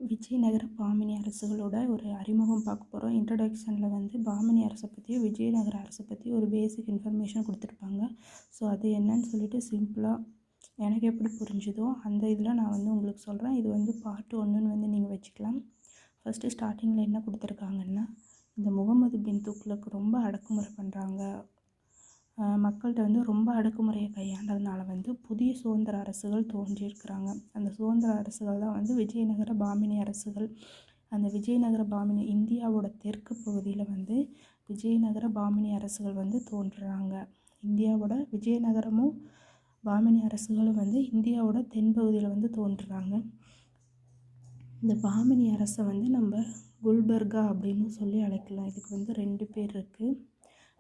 விஜயநகர பாமினி அரசுகளோட ஒரு அறிமுகம் பார்க்க போகிறோம். இன்ட்ரடக்ஷனில் வந்து பாமினி அரசை பற்றியும் விஜயநகர அரசை பற்றி ஒரு பேசிக் இன்ஃபர்மேஷன் கொடுத்துருப்பாங்க. ஸோ அது என்னன்னு சொல்லிட்டு சிம்பிளாக எனக்கு எப்படி புரிஞ்சுதோ அந்த இதில் நான் வந்து உங்களுக்கு சொல்கிறேன். இது வந்து பார்ட் 1ன்னு வந்து நீங்கள் வச்சுக்கலாம். ஃபஸ்ட்டு ஸ்டார்டிங்கில் என்ன கொடுத்துருக்காங்கன்னா, இந்த முகமது பின் துக்ளக் ரொம்ப அடக்குமுறை பண்ணுறாங்க, மக்கள்கிட்ட வந்து ரொம்ப அடக்குமுறையை கையாண்டதுனால வந்து புதிய சுதந்திர அரசுகள் தோன்றியிருக்கிறாங்க. அந்த சுதந்திர அரசுகள் தான் வந்து விஜயநகர பாமினி அரசுகள். அந்த விஜயநகர பாமினி இந்தியாவோட தெற்கு பகுதியில் வந்து விஜயநகர பாமினி அரசுகள் வந்து தோன்றுறாங்க. இந்தியாவோட விஜயநகரமும் பாமினி அரசுகளும் வந்து இந்தியாவோட தென்பகுதியில் வந்து தோன்றுறாங்க. இந்த பாமினி அரசை வந்து நம்ம குல்பர்கா அப்படின்னு சொல்லி அழைக்கலாம். இதுக்கு வந்து 2 பேர் இருக்குது.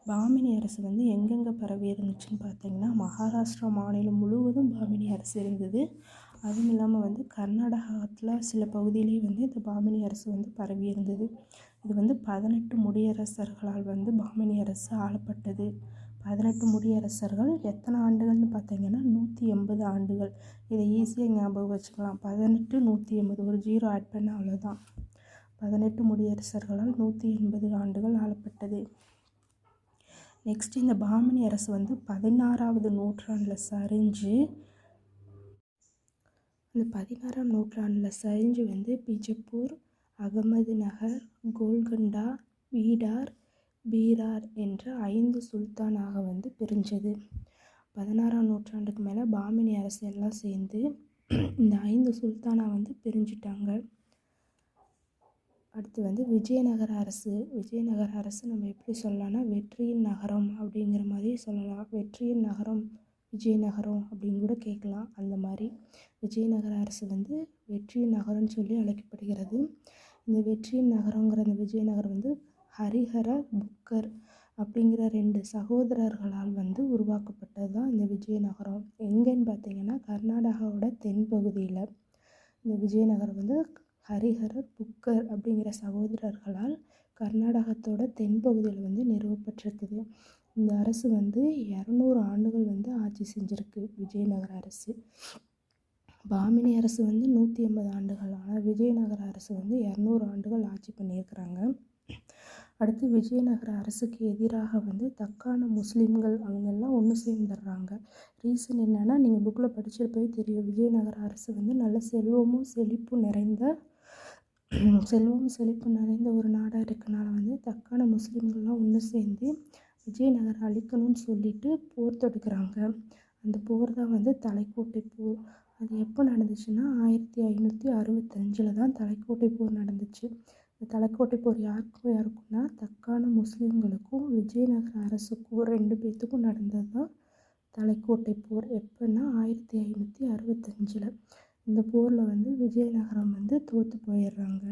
பாமினி அரசு வந்து எங்கெங்கே பரவி இருந்துச்சுன்னு பார்த்தீங்கன்னா, மகாராஷ்டிரா மாநிலம் முழுவதும் பாமினி அரசு இருந்தது. அதுவும் இல்லாமல் வந்து கர்நாடகத்தில் சில பகுதியிலேயே வந்து இந்த பாமினி அரசு வந்து பரவி இருந்தது. இது வந்து 18 முடியரசர்களால் வந்து பாமினி அரசு ஆளப்பட்டது. 18 முடியரசர்கள் எத்தனை ஆண்டுகள்னு பார்த்தீங்கன்னா 180 ஆண்டுகள். இதை ஈஸியாக ஞாபகம் வச்சுக்கலாம். 18 180 ஒரு 0 ஆட் பண்ண அவ்வளோதான். 18 முடியரசர்களால் 180 ஆண்டுகள் ஆளப்பட்டது. நெக்ஸ்ட் இந்த பாமினி அரசு வந்து 16வது நூற்றாண்டில் சரிஞ்சு, அந்த 16ஆம் நூற்றாண்டில் சரிஞ்சு வந்து பிஜப்பூர், அகமது நகர், கோல்கொண்டா, பீடார், பீரார் என்ற 5 சுல்தானாக வந்து பிரிஞ்சது. 16ஆம் நூற்றாண்டுக்கு மேலே பாமினி அரசு எல்லாம் சேர்ந்து இந்த 5 சுல்தானா வந்து பிரிஞ்சிட்டாங்க. அடுத்து வந்து விஜயநகர அரசு. விஜயநகர அரசு நம்ம எப்படி சொல்லலாம்னா, வெற்றியின் நகரம் அப்படிங்கிற மாதிரி சொல்லலாம். வெற்றியின் நகரம் விஜயநகரம் அப்படின்னு கூட கேட்கலாம். அந்த மாதிரி விஜயநகர அரசு வந்து வெற்றியின் நகரம்னு சொல்லி அழைக்கப்படுகிறது. இந்த வெற்றியின் நகரங்கிற அந்த விஜயநகரம் வந்து ஹரிஹர புக்கர் அப்படிங்கிற 2 சகோதரர்களால் வந்து உருவாக்கப்பட்டது தான் இந்த விஜயநகரம். எங்கேன்னு பார்த்தீங்கன்னா, கர்நாடகாவோட தென்பகுதியில் இந்த விஜயநகரம் வந்து ஹரிஹரர் புக்கர் அப்படிங்கிற சகோதரர்களால் கர்நாடகத்தோட தென்பகுதியில் வந்து நிறுவப்பட்டிருக்குது. இந்த அரசு வந்து 200 ஆண்டுகள் வந்து ஆட்சி செஞ்சுருக்கு விஜயநகர அரசு. பாமினி அரசு வந்து 180 ஆண்டுகள், ஆனால் விஜயநகர அரசு வந்து 200 ஆண்டுகள் ஆட்சி பண்ணியிருக்கிறாங்க. அடுத்து விஜயநகர அரசுக்கு எதிராக வந்து தக்கான முஸ்லீம்கள் அவங்கெல்லாம் ஒன்று சேர்ந்துடுறாங்க. ரீசன் என்னென்னா, நீங்கள் புக்கில் படிச்சிருப்பவே தெரியும். விஜயநகர அரசு வந்து நல்ல செல்வமும் செழிப்பு நிறைந்த ஒரு நாடாக இருக்கனால வந்து தக்கான முஸ்லீம்கள்லாம் ஒன்று சேர்ந்து விஜயநகரை அழிக்கணும்னு சொல்லிட்டு போர் தொடுக்கிறாங்க. அந்த போர் தான் வந்து தலைக்கோட்டை போர். அது எப்போ நடந்துச்சுன்னா 1565 தான் தலைக்கோட்டை போர் நடந்துச்சு. இந்த தலைக்கோட்டை போர் யாருக்கும்னா தக்கான முஸ்லீம்களுக்கும் விஜயநகர அரசுக்கும் 2 பேர்த்துக்கும் நடந்தது தான் தலைக்கோட்டை போர். எப்போன்னா 1565. இந்த போரில் வந்து விஜயநகரம் வந்து தோற்று போயிடுறாங்க.